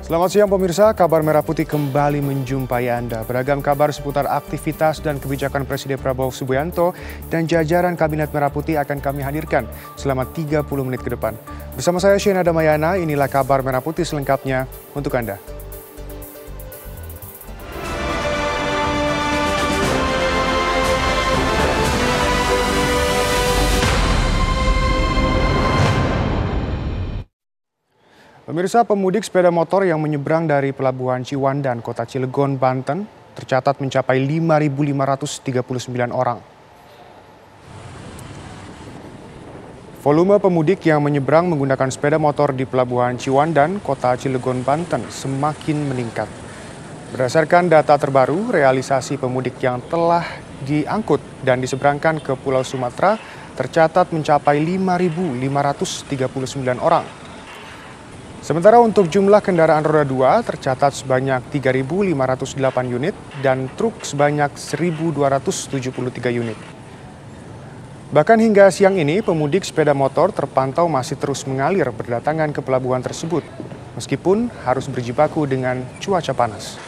Selamat siang pemirsa, kabar Merah Putih kembali menjumpai Anda. Beragam kabar seputar aktivitas dan kebijakan Presiden Prabowo Subianto dan jajaran Kabinet Merah Putih akan kami hadirkan selama 30 menit ke depan. Bersama saya Shena Damayana, inilah kabar Merah Putih selengkapnya untuk Anda. Pemirsa, pemudik sepeda motor yang menyeberang dari Pelabuhan Ciwandan, Kota Cilegon, Banten, tercatat mencapai 5.539 orang. Volume pemudik yang menyeberang menggunakan sepeda motor di Pelabuhan Ciwandan, Kota Cilegon, Banten, semakin meningkat. Berdasarkan data terbaru, realisasi pemudik yang telah diangkut dan diseberangkan ke Pulau Sumatera tercatat mencapai 5.539 orang. Sementara untuk jumlah kendaraan roda 2 tercatat sebanyak 3.508 unit dan truk sebanyak 1.273 unit. Bahkan hingga siang ini pemudik sepeda motor terpantau masih terus mengalir berdatangan ke pelabuhan tersebut meskipun harus berjibaku dengan cuaca panas.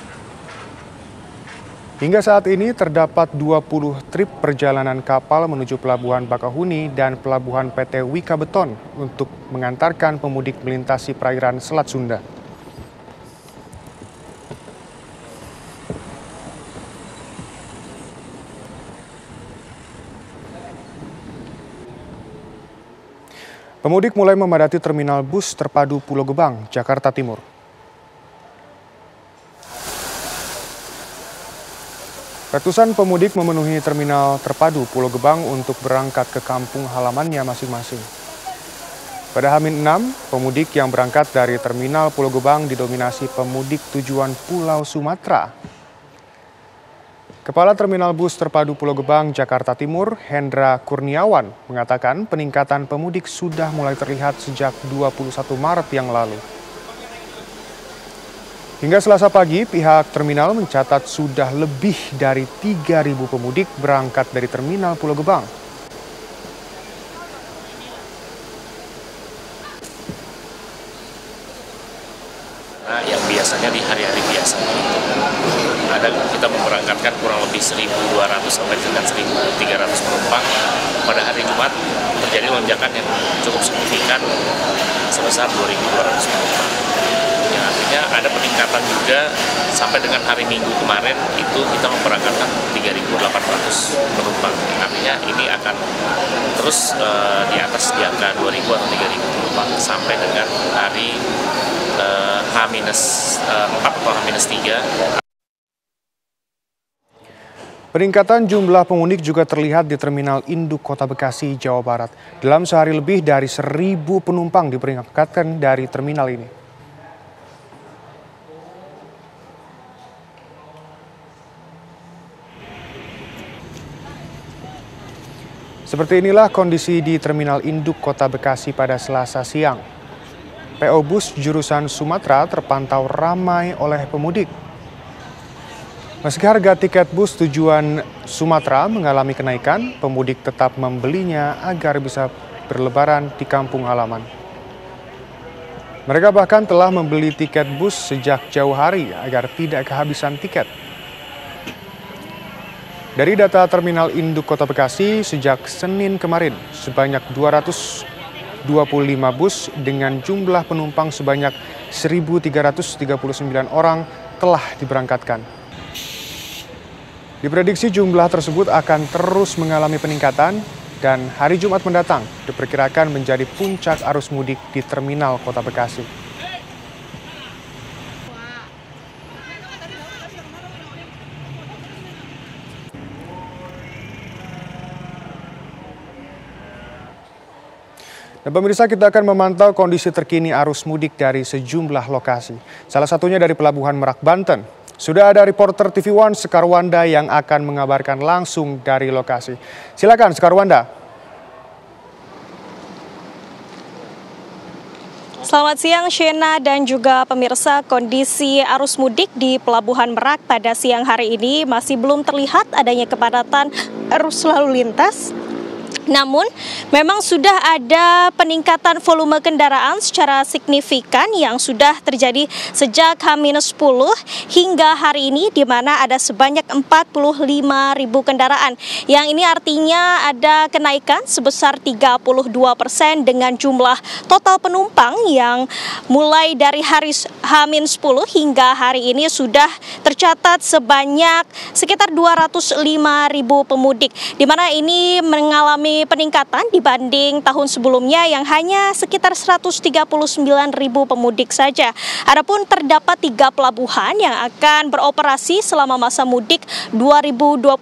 Hingga saat ini terdapat 20 trip perjalanan kapal menuju Pelabuhan Bakahuni dan Pelabuhan PT Wika Beton untuk mengantarkan pemudik melintasi perairan Selat Sunda. Pemudik mulai memadati terminal bus terpadu Pulau Gebang, Jakarta Timur. Ratusan pemudik memenuhi terminal terpadu Pulau Gebang untuk berangkat ke kampung halamannya masing-masing. Pada H-6, pemudik yang berangkat dari terminal Pulau Gebang didominasi pemudik tujuan Pulau Sumatera. Kepala Terminal Bus Terpadu Pulau Gebang, Jakarta Timur, Hendra Kurniawan, mengatakan peningkatan pemudik sudah mulai terlihat sejak 21 Maret yang lalu. Hingga Selasa pagi, pihak terminal mencatat sudah lebih dari 3.000 pemudik berangkat dari terminal Pulau Gebang. Yang biasanya di hari-hari biasa ada kita memberangkatkan kurang lebih 1.200 sampai dengan 1.300 penumpang. Pada hari Jumat terjadi lonjakan yang cukup signifikan sebesar 2.200 penumpang. Yang artinya ada peningkatan juga sampai dengan hari Minggu kemarin itu kita memberangkatkan 3.800 penumpang. Artinya ini akan terus di atas di angka 2.000 atau 3.000 penumpang sampai dengan hari H-4 atau H-3. Peningkatan jumlah pemudik juga terlihat di Terminal Induk Kota Bekasi, Jawa Barat. Dalam sehari lebih dari 1.000 penumpang diberangkatkan dari terminal ini. Seperti inilah kondisi di Terminal Induk Kota Bekasi pada Selasa siang. PO Bus jurusan Sumatera terpantau ramai oleh pemudik. Meski harga tiket bus tujuan Sumatera mengalami kenaikan, pemudik tetap membelinya agar bisa berlebaran di kampung halaman. Mereka bahkan telah membeli tiket bus sejak jauh hari agar tidak kehabisan tiket. Dari data Terminal Induk Kota Bekasi, sejak Senin kemarin, sebanyak 225 bus dengan jumlah penumpang sebanyak 1.339 orang telah diberangkatkan. Diprediksi jumlah tersebut akan terus mengalami peningkatan dan hari Jumat mendatang diperkirakan menjadi puncak arus mudik di Terminal Kota Bekasi. Dan pemirsa, kita akan memantau kondisi terkini arus mudik dari sejumlah lokasi. Salah satunya dari Pelabuhan Merak, Banten. Sudah ada reporter TV One Sekarwanda yang akan mengabarkan langsung dari lokasi. Silakan Sekarwanda. Selamat siang Shena dan juga pemirsa, kondisi arus mudik di Pelabuhan Merak pada siang hari ini masih belum terlihat adanya kepadatan arus lalu lintas Namun, memang sudah ada peningkatan volume kendaraan secara signifikan yang sudah terjadi sejak H-10 hingga hari ini, di mana ada sebanyak 45.000 kendaraan. Yang ini artinya ada kenaikan sebesar 32% dengan jumlah total penumpang yang mulai dari hari H-10 hingga hari ini sudah tercatat sebanyak sekitar 205.000 pemudik, di mana ini mengalami peningkatan dibanding tahun sebelumnya yang hanya sekitar 139.000 pemudik saja. Adapun terdapat 3 pelabuhan yang akan beroperasi selama masa mudik 2025,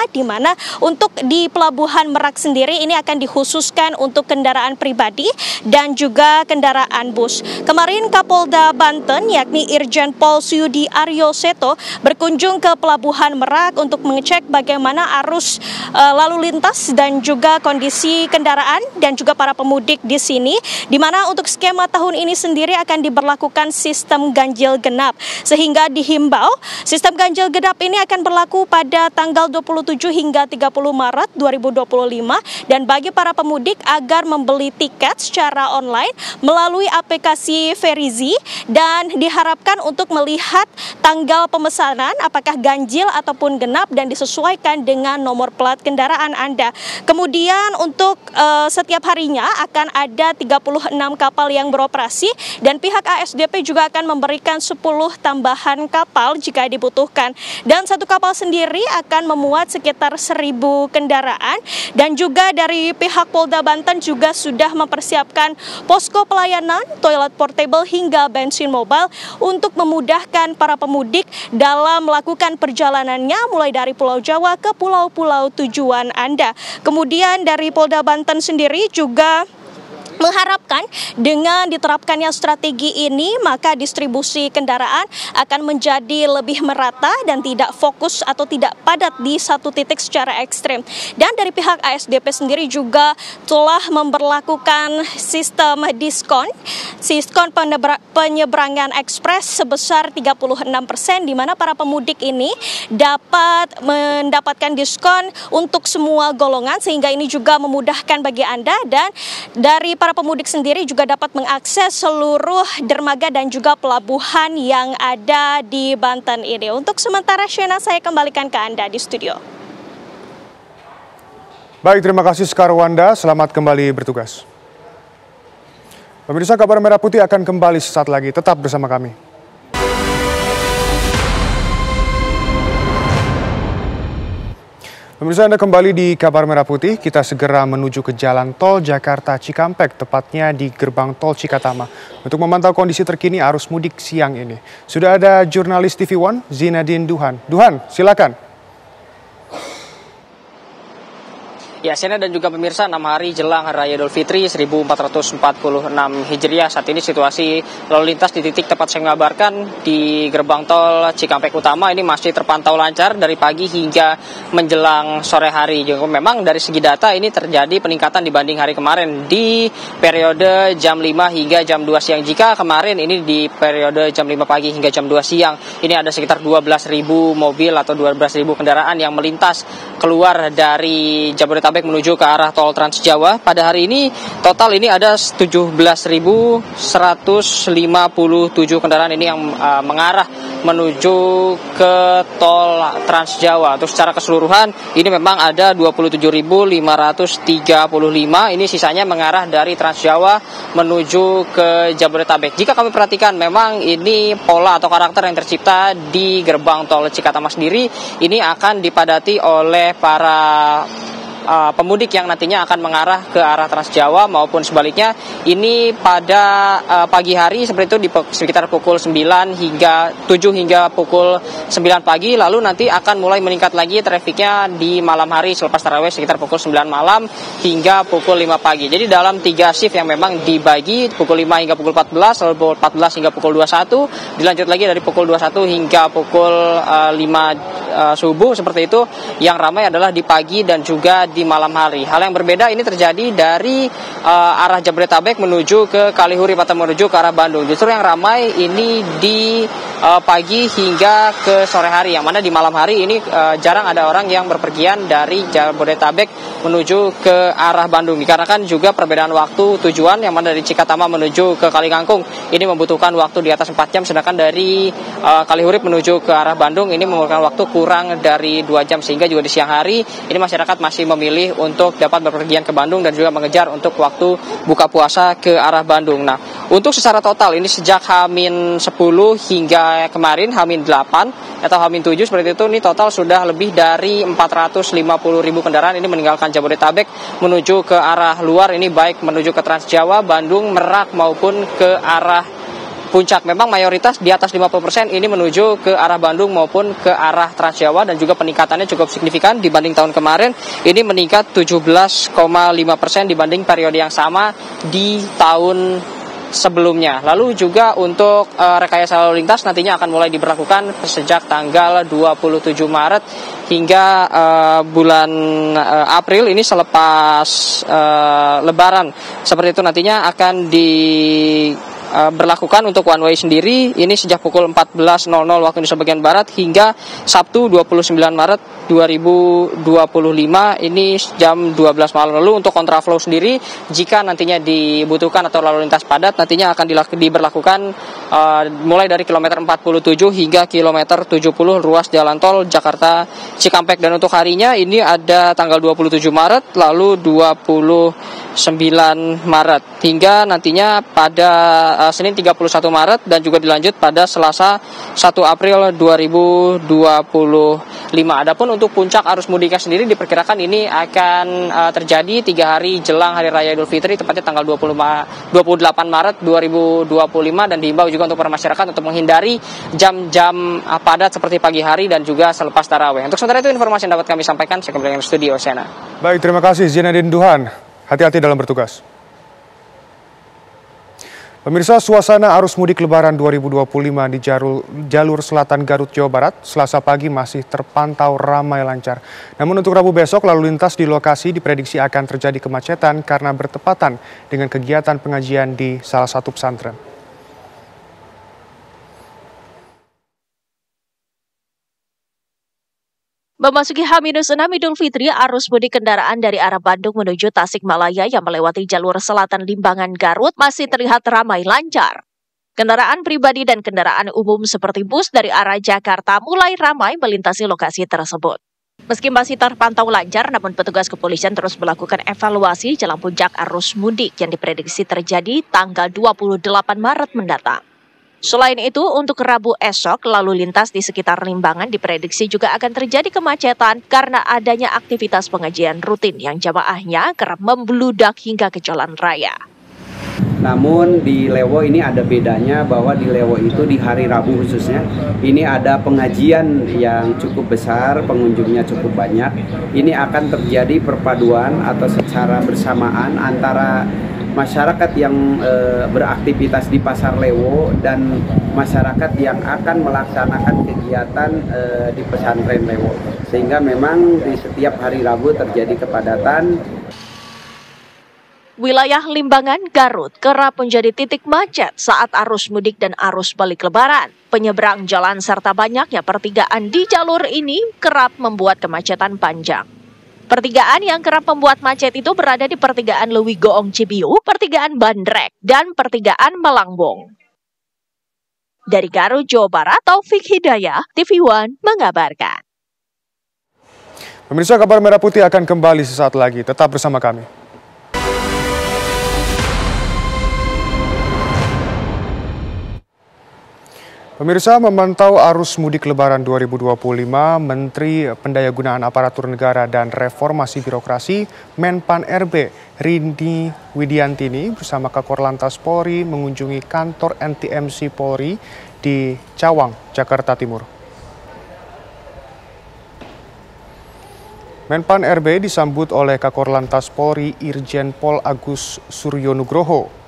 di mana untuk di Pelabuhan Merak sendiri ini akan dikhususkan untuk kendaraan pribadi dan juga kendaraan bus. Kemarin Kapolda Banten yakni Irjen Pol Suyudi Aryo Seto berkunjung ke Pelabuhan Merak untuk mengecek bagaimana arus lalu lintas dan juga kondisi kendaraan dan juga para pemudik di sini, di mana untuk skema tahun ini sendiri akan diberlakukan sistem ganjil genap, sehingga dihimbau sistem ganjil genap ini akan berlaku pada tanggal 27 hingga 30 Maret 2025 dan bagi para pemudik agar membeli tiket secara online melalui aplikasi Verizi dan diharapkan untuk melihat tanggal pemesanan apakah ganjil ataupun genap dan disesuaikan dengan nomor plat kendaraan Anda. Kemudian untuk setiap harinya akan ada 36 kapal yang beroperasi dan pihak ASDP juga akan memberikan 10 tambahan kapal jika dibutuhkan. Dan satu kapal sendiri akan memuat sekitar 1.000 kendaraan dan juga dari pihak Polda Banten juga sudah mempersiapkan posko pelayanan, toilet portable hingga bensin mobile untuk memudahkan para pemudik dalam melakukan perjalanannya mulai dari Pulau Jawa ke pulau-pulau tujuan Anda. Kemudian dari Polda Banten sendiri juga mengharapkan dengan diterapkannya strategi ini maka distribusi kendaraan akan menjadi lebih merata dan tidak fokus atau tidak padat di satu titik secara ekstrem. Dan dari pihak ASDP sendiri juga telah memberlakukan sistem diskon penyeberangan ekspres sebesar 36%, di mana para pemudik ini dapat mendapatkan diskon untuk semua golongan sehingga ini juga memudahkan bagi Anda. Dan dari para pemudik sendiri juga dapat mengakses seluruh dermaga dan juga pelabuhan yang ada di Banten ini. Untuk sementara, Shena, saya kembalikan ke Anda di studio. Baik, terima kasih Sekarwanda. Selamat kembali bertugas. Pemirsa, Kabar Merah Putih akan kembali sesaat lagi. Tetap bersama kami. Pemirsa, Anda kembali di Kabar Merah Putih. Kita segera menuju ke Jalan Tol Jakarta Cikampek, tepatnya di Gerbang Tol Cikatama, untuk memantau kondisi terkini arus mudik siang ini. Sudah ada jurnalis TV One, Zinadin Duhan. Duhan, silakan. Ya, Sena dan juga pemirsa, 6 hari jelang Hari Raya Idul Fitri 1446 Hijriah, saat ini situasi lalu lintas di titik tempat saya mengabarkan di Gerbang Tol Cikampek Utama ini masih terpantau lancar dari pagi hingga menjelang sore hari. Jadi memang dari segi data ini terjadi peningkatan dibanding hari kemarin di periode jam 5 hingga jam 2 siang. Jika kemarin ini di periode jam 5 pagi hingga jam 2 siang, ini ada sekitar 12.000 mobil atau 12.000 kendaraan yang melintas keluar dari Jabodetabek menuju ke arah tol Trans Jawa. Pada hari ini total ini ada 17.157 kendaraan ini yang mengarah menuju ke tol Trans Jawa. Untuk secara keseluruhan ini memang ada 27.535, ini sisanya mengarah dari Trans Jawa menuju ke Jabodetabek. Jika kami perhatikan memang ini pola atau karakter yang tercipta di gerbang tol Cikatama sendiri ini akan dipadati oleh para pemudik yang nantinya akan mengarah ke arah Trans Jawa maupun sebaliknya. Ini pada pagi hari seperti itu di sekitar pukul 9 hingga 7 hingga pukul 9 pagi, lalu nanti akan mulai meningkat lagi trafiknya di malam hari selepas tarawih sekitar pukul 9 malam hingga pukul 5 pagi. Jadi dalam 3 shift yang memang dibagi pukul 5 hingga pukul 14, lalu pukul 14 hingga pukul 21, dilanjut lagi dari pukul 21 hingga pukul 5 subuh seperti itu. Yang ramai adalah di pagi dan juga di malam hari. Hal yang berbeda ini terjadi dari arah Jabodetabek menuju ke Kalihurip atau menuju ke arah Bandung. Justru yang ramai ini di pagi hingga ke sore hari, yang mana di malam hari ini jarang ada orang yang berpergian dari Jabodetabek menuju ke arah Bandung. Dikarenakan juga perbedaan waktu tujuan, yang mana dari Cikatama menuju ke Kalikangkung ini membutuhkan waktu di atas 4 jam, sedangkan dari Kalihurip menuju ke arah Bandung ini membutuhkan waktu kurang dari 2 jam, sehingga juga di siang hari ini masyarakat masih memilih untuk dapat berpergian ke Bandung dan juga mengejar untuk waktu buka puasa ke arah Bandung. Nah, untuk secara total ini sejak H-10 hingga kemarin H-8 atau H-7 seperti itu, ini total sudah lebih dari 450.000 kendaraan ini meninggalkan Jabodetabek menuju ke arah luar, ini baik menuju ke Trans Jawa, Bandung, Merak maupun ke arah Puncak. Memang mayoritas di atas 50% ini menuju ke arah Bandung maupun ke arah Trans Jawa, dan juga peningkatannya cukup signifikan dibanding tahun kemarin. Ini meningkat 17,5% dibanding periode yang sama di tahun sebelumnya. Lalu juga untuk rekayasa lalu lintas nantinya akan mulai diberlakukan sejak tanggal 27 Maret hingga bulan April ini selepas Lebaran. Seperti itu nantinya akan berlakukan untuk one way sendiri ini sejak pukul 14.00 waktu Indonesia bagian Barat hingga Sabtu 29 Maret 2025 ini jam 12 malam. Lalu untuk kontraflow sendiri jika nantinya dibutuhkan atau lalu lintas padat nantinya akan diberlakukan mulai dari kilometer 47 hingga kilometer 70 ruas jalan tol Jakarta Cikampek. Dan untuk harinya ini ada tanggal 27 Maret lalu 29 Maret hingga nantinya pada Senin 31 Maret dan juga dilanjut pada Selasa 1 April 2025. Adapun untuk puncak arus mudiknya sendiri diperkirakan ini akan terjadi 3 hari jelang Hari Raya Idul Fitri, tepatnya tanggal 28 Maret 2025, dan diimbau juga untuk para masyarakat untuk menghindari jam-jam padat seperti pagi hari dan juga selepas tarawih. Untuk sementara itu informasi yang dapat kami sampaikan, saya kembali ke studio Sena. Baik, terima kasih Zinadin Duhan. Hati-hati dalam bertugas. Pemirsa, suasana arus mudik Lebaran 2025 di jalur selatan Garut, Jawa Barat, Selasa pagi masih terpantau ramai lancar. Namun untuk Rabu besok, lalu lintas di lokasi diprediksi akan terjadi kemacetan karena bertepatan dengan kegiatan pengajian di salah satu pesantren. Memasuki H-6 Idul Fitri, arus mudik kendaraan dari arah Bandung menuju Tasikmalaya yang melewati jalur selatan Limbangan Garut masih terlihat ramai lancar. Kendaraan pribadi dan kendaraan umum seperti bus dari arah Jakarta mulai ramai melintasi lokasi tersebut. Meski masih terpantau lancar, namun petugas kepolisian terus melakukan evaluasi jelang puncak arus mudik yang diprediksi terjadi tanggal 28 Maret mendatang. Selain itu, untuk Rabu esok, lalu lintas di sekitar Limbangan diprediksi juga akan terjadi kemacetan karena adanya aktivitas pengajian rutin yang jamaahnya kerap membludak hingga ke jalan raya. Namun di Lewo ini ada bedanya, bahwa di Lewo itu di hari Rabu khususnya ini ada pengajian yang cukup besar, pengunjungnya cukup banyak. Ini akan terjadi perpaduan atau secara bersamaan antara masyarakat yang beraktivitas di Pasar Lewo dan masyarakat yang akan melaksanakan kegiatan di pesantren Lewo, sehingga memang di setiap hari Rabu terjadi kepadatan. Wilayah Limbangan, Garut kerap menjadi titik macet saat arus mudik dan arus balik Lebaran. Penyeberang jalan serta banyaknya pertigaan di jalur ini kerap membuat kemacetan panjang. Pertigaan yang kerap membuat macet itu berada di pertigaan Lewi Goong Cibiu, pertigaan Bandrek, dan pertigaan Malangbong. Dari Garut, Jawa Barat, Taufik Hidayah, TV One mengabarkan. Pemirsa, Kabar Merah Putih akan kembali sesaat lagi. Tetap bersama kami. Pemirsa, memantau arus mudik Lebaran 2025, Menteri Pendayagunaan Aparatur Negara dan Reformasi Birokrasi Menpan RB Rini Widiantini bersama Kakor-Lantas Polri mengunjungi kantor NTMC Polri di Cawang, Jakarta Timur. Menpan RB disambut oleh Kakor-Lantas Polri Irjen Pol Agus Suryo Nugroho.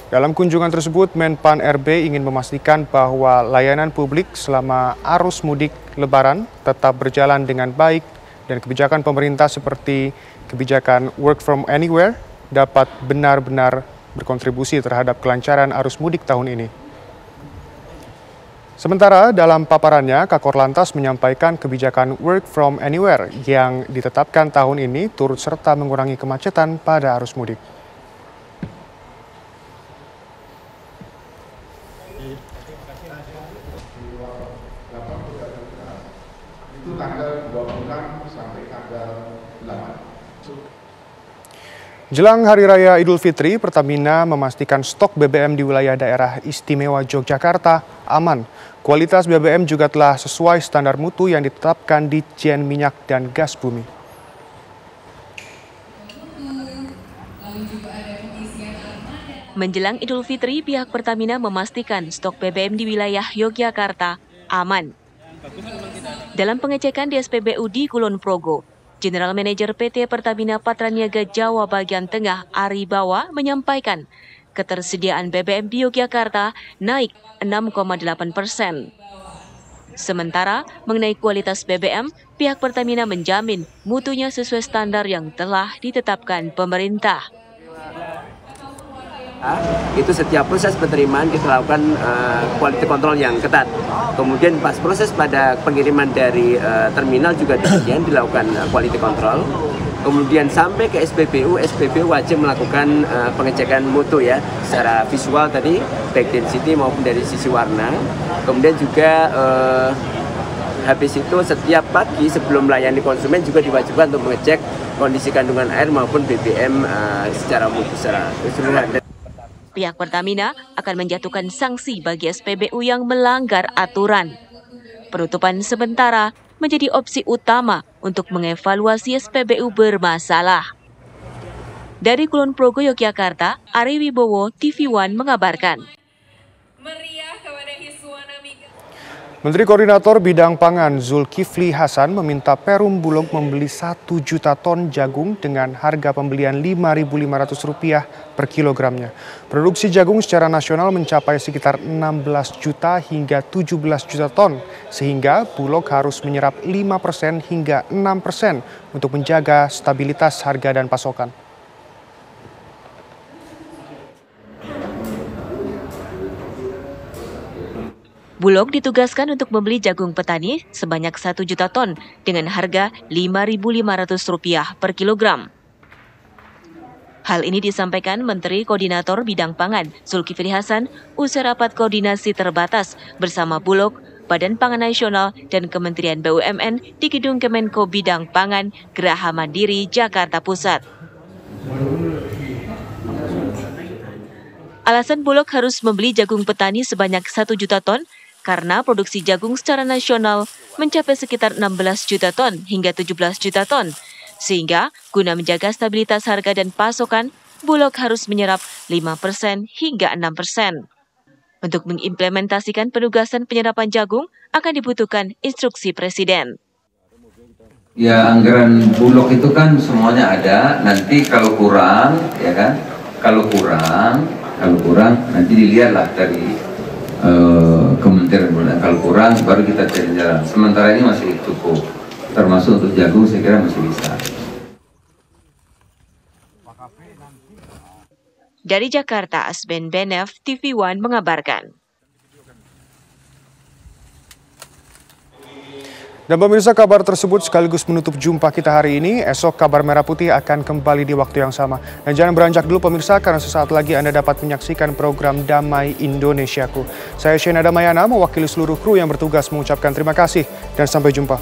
Dalam kunjungan tersebut, Menpan RB ingin memastikan bahwa layanan publik selama arus mudik Lebaran tetap berjalan dengan baik dan kebijakan pemerintah seperti kebijakan work from anywhere dapat benar-benar berkontribusi terhadap kelancaran arus mudik tahun ini. Sementara dalam paparannya, Kakor Lantas menyampaikan kebijakan work from anywhere yang ditetapkan tahun ini turut serta mengurangi kemacetan pada arus mudik. Itu tanggal 26 sampai tanggal 8. Jelang Hari Raya Idul Fitri, Pertamina memastikan stok BBM di wilayah daerah istimewa Yogyakarta aman. Kualitas BBM juga telah sesuai standar mutu yang ditetapkan di Ditjen Minyak dan Gas Bumi. Menjelang Idul Fitri, pihak Pertamina memastikan stok BBM di wilayah Yogyakarta aman. Dalam pengecekan di SPBU di Kulon Progo, General Manager PT Pertamina Patraniaga Jawa bagian tengah Ari Bawa menyampaikan ketersediaan BBM di Yogyakarta naik 6,8%. Sementara mengenai kualitas BBM, pihak Pertamina menjamin mutunya sesuai standar yang telah ditetapkan pemerintah. Itu setiap proses penerimaan kita lakukan quality control yang ketat. Kemudian pas proses pada pengiriman dari terminal juga demikian dilakukan quality control. Kemudian sampai ke SPBU, SPBU wajib melakukan pengecekan mutu ya secara visual tadi, baik density maupun dari sisi warna. Kemudian juga habis itu setiap pagi sebelum melayani konsumen juga diwajibkan untuk mengecek kondisi kandungan air maupun BBM secara mutu secara keseluruhan. Pihak Pertamina akan menjatuhkan sanksi bagi SPBU yang melanggar aturan. Penutupan sementara menjadi opsi utama untuk mengevaluasi SPBU bermasalah. Dari Kulon Progo, Yogyakarta, Ari Wibowo, TV One mengabarkan. Menteri Koordinator Bidang Pangan Zulkifli Hasan meminta Perum Bulog membeli 1 juta ton jagung dengan harga pembelian Rp5.500 per kilogramnya. Produksi jagung secara nasional mencapai sekitar 16 juta hingga 17 juta ton, sehingga Bulog harus menyerap 5% hingga 6% untuk menjaga stabilitas harga dan pasokan. Bulog ditugaskan untuk membeli jagung petani sebanyak 1 juta ton dengan harga Rp5.500 per kilogram. Hal ini disampaikan Menteri Koordinator Bidang Pangan Zulkifli Hasan usai rapat koordinasi terbatas bersama Bulog, Badan Pangan Nasional, dan Kementerian BUMN di Gedung Kemenko Bidang Pangan Geraha Mandiri, Jakarta Pusat. Alasan Bulog harus membeli jagung petani sebanyak 1 juta ton karena produksi jagung secara nasional mencapai sekitar 16 juta ton hingga 17 juta ton. Sehingga guna menjaga stabilitas harga dan pasokan, Bulog harus menyerap 5% hingga 6%. Untuk mengimplementasikan penugasan penyerapan jagung akan dibutuhkan instruksi Presiden. Ya, anggaran Bulog itu kan semuanya ada, nanti kalau kurang, ya kan, kalau kurang nanti dilihatlah dari Kementerian Pertanian. Kalau kurang baru kita cari jalan. Sementara ini masih cukup, termasuk untuk jagung saya kira masih bisa. Dari Jakarta, Asben Benef, TV One mengabarkan. Dan pemirsa, kabar tersebut sekaligus menutup jumpa kita hari ini. Esok Kabar Merah Putih akan kembali di waktu yang sama. Dan jangan beranjak dulu pemirsa, karena sesaat lagi Anda dapat menyaksikan program Damai Indonesiaku. Saya Shena Damayana, mewakili seluruh kru yang bertugas mengucapkan terima kasih dan sampai jumpa.